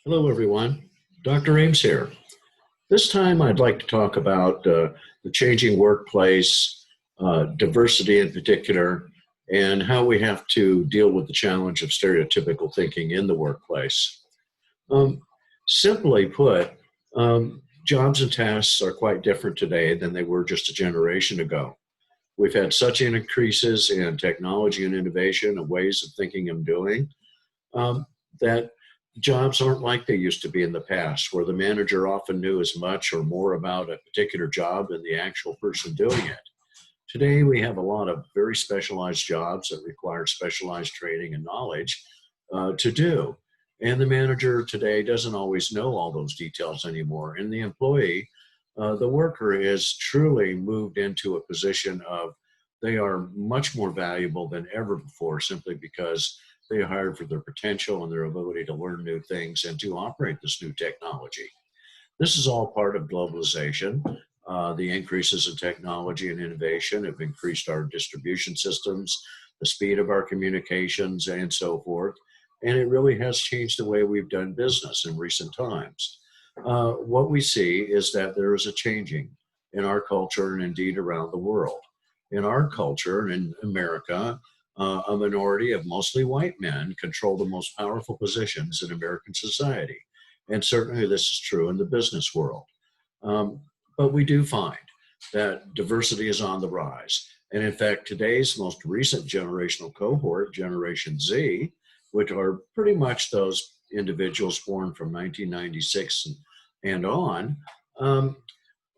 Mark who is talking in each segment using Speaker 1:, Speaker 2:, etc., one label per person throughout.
Speaker 1: Hello, everyone. Dr. Eames here. This time, I'd like to talk about the changing workplace, diversity in particular, and how we have to deal with the challenge of stereotypical thinking in the workplace. Um, Simply put, jobs and tasks are quite different today than they were just a generation ago. We've had such increases in technology and innovation and ways of thinking and doing um, that jobs aren't like they used to be in the past, where the manager often knew as much or more about a particular job than the actual person doing it. Today, we have a lot of very specialized jobs that require specialized training and knowledge to do. And the manager today doesn't always know all those details anymore. And the employee, the worker, is truly moved into a position of they are much more valuable than ever before simply because they are hired for their potential and their ability to learn new things and to operate this new technology. This is all part of globalization. The increases in technology and innovation have increased our distribution systems, the speed of our communications, and so forth. And it really has changed the way we've done business in recent times. What we see is that there is a changing in our culture and indeed around the world. In our culture and in America, a minority of mostly white men control the most powerful positions in American society. And certainly this is true in the business world. Um, but we do find that diversity is on the rise. And in fact, today's most recent generational cohort, Generation Z, which are pretty much those individuals born from 1996 and on, um,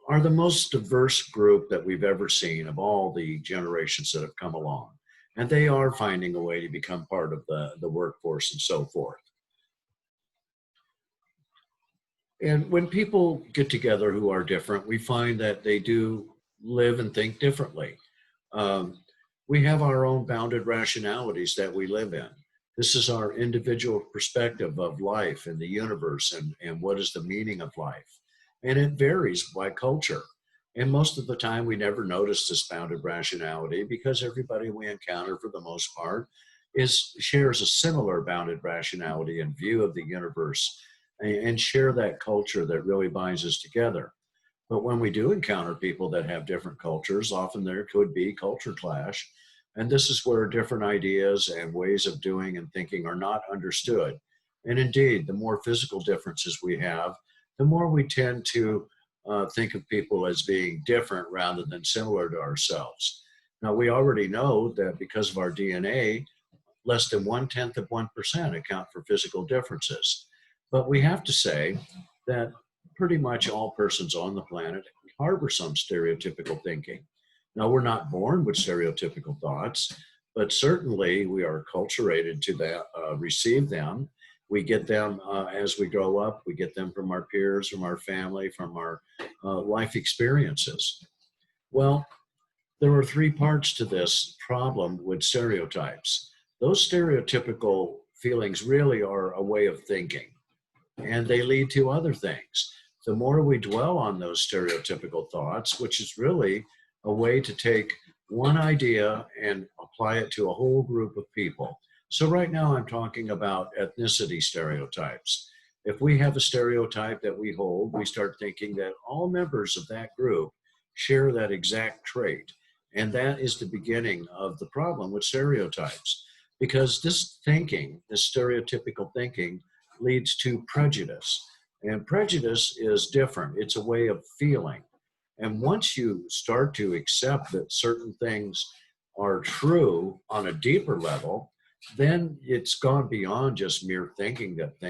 Speaker 1: are the most diverse group that we've ever seen of all the generations that have come along. And they are finding a way to become part of the workforce and so forth. And when people get together who are different, we find that they do live and think differently. Um, we have our own bounded rationalities that we live in. This is our individual perspective of life and the universe and what is the meaning of life. And it varies by culture. And most of the time, we never notice this bounded rationality because everybody we encounter, for the most part, shares a similar bounded rationality and view of the universe and share that culture that really binds us together. But when we do encounter people that have different cultures, often there could be culture clash. And this is where different ideas and ways of doing and thinking are not understood. And indeed, the more physical differences we have, the more we tend to think of people as being different rather than similar to ourselves. Now, we already know that because of our DNA, less than 1/10 of 1% account for physical differences. But we have to say that pretty much all persons on the planet harbor some stereotypical thinking. Now, we're not born with stereotypical thoughts, but certainly we are acculturated to that, receive them. We get them as we grow up. We get them from our peers, from our family, from our life experiences. Well, there are three parts to this problem with stereotypes. Those stereotypical feelings really are a way of thinking, and they lead to other things. The more we dwell on those stereotypical thoughts, which is really a way to take one idea and apply it to a whole group of people. So, right now, I'm talking about ethnicity stereotypes. If we have a stereotype that we hold, we start thinking that all members of that group share that exact trait. And that is the beginning of the problem with stereotypes. Because this thinking, this stereotypical thinking, leads to prejudice. And prejudice is different, it's a way of feeling. And once you start to accept that certain things are true on a deeper level, then it's gone beyond just mere thinking that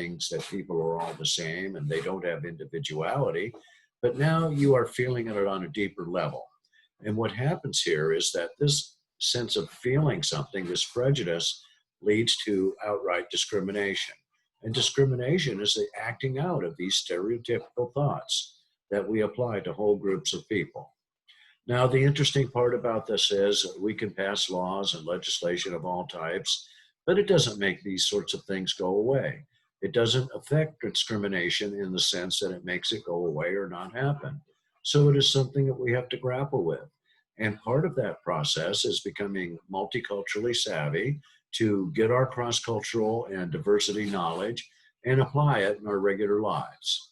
Speaker 1: people are all the same and they don't have individuality. But now you are feeling it on a deeper level. And what happens here is that this sense of feeling something, this prejudice, leads to outright discrimination. And discrimination is the acting out of these stereotypical thoughts that we apply to whole groups of people. Now, the interesting part about this is we can pass laws and legislation of all types, but it doesn't make these sorts of things go away. It doesn't affect discrimination in the sense that it makes it go away or not happen. So it is something that we have to grapple with. And part of that process is becoming multiculturally savvy to get our cross cultural and diversity knowledge and apply it in our regular lives.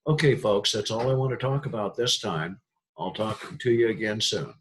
Speaker 1: Okay, folks, that's all I want to talk about this time. I'll talk to you again soon.